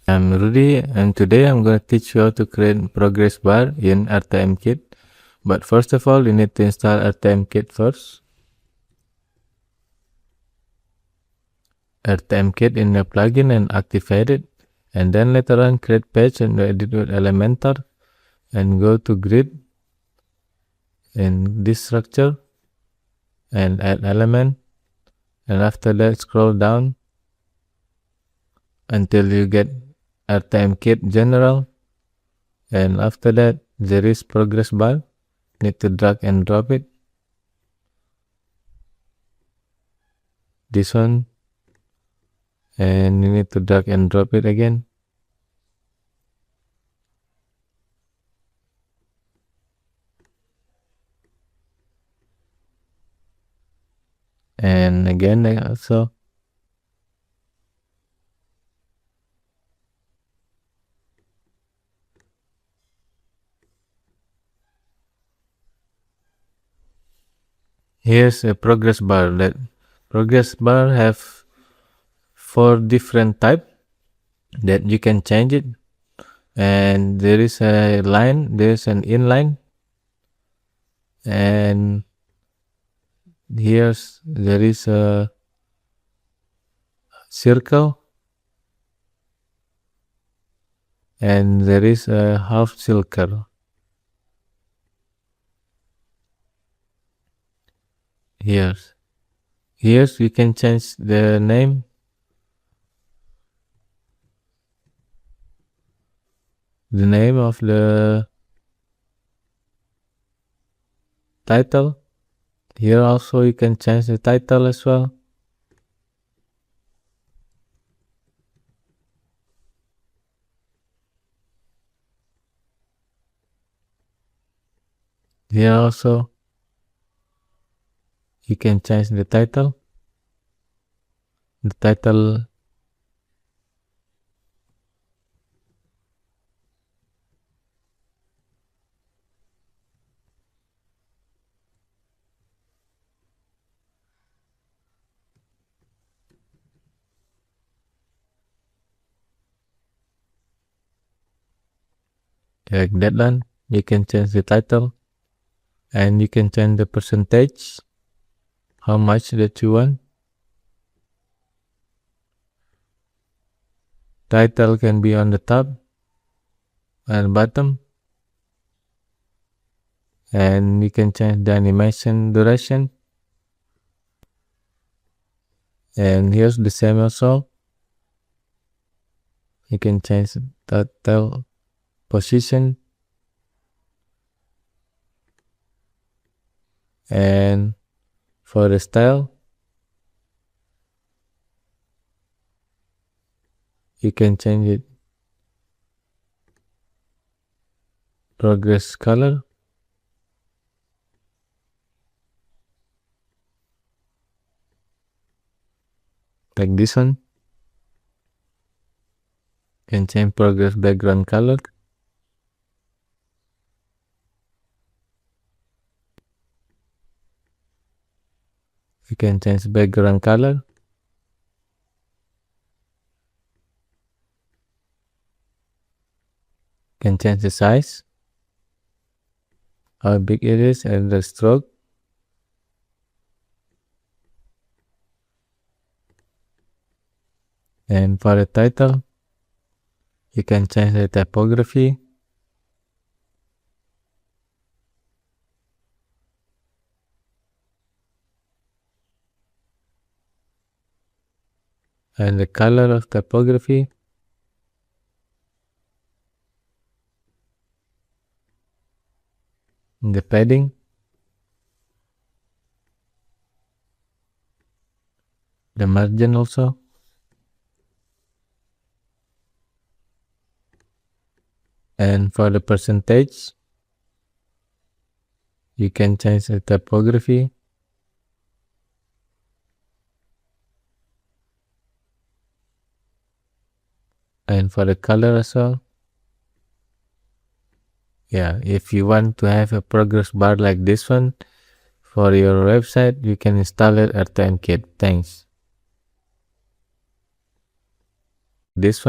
I'm Rudy, and today I'm going to teach you how to create progress bar in RTMKit. But first of all, you need to install RTMKit first. RTMKit in your plugin and activate it. And then later on, create page and edit with Elementor. And go to grid in this structure and add element. And after that, scroll down until you get RTMKit general. And after that, there is progress bar. Need to drag and drop it. This one. And you need to drag and drop it again. And again also. Here's a progress bar. That progress bar have 4 different type that you can change it. And there is a line, there's an inline, and there is a circle, and there is a half circle. Here you can change the name. The name of the title. Here also you can change the title as well. Here also you can change the title. The title like that one. You can change the title, and you can change the percentage, how much that you want. Title can be on the top and bottom, and you can change the animation duration. And here's the same also. You can change the title position, and for the style you can change it. Progress color, like this one. You can change progress background color. You can change background color. You can change the size, how big it is, and the stroke. And for the title, you can change the typography. And the color of typography. And the padding. The margin also. And for the percentage, you can change the typography. And for the color as well. Yeah, if you want to have a progress bar like this one for your website, you can install it at RTMKit. Thanks. This one.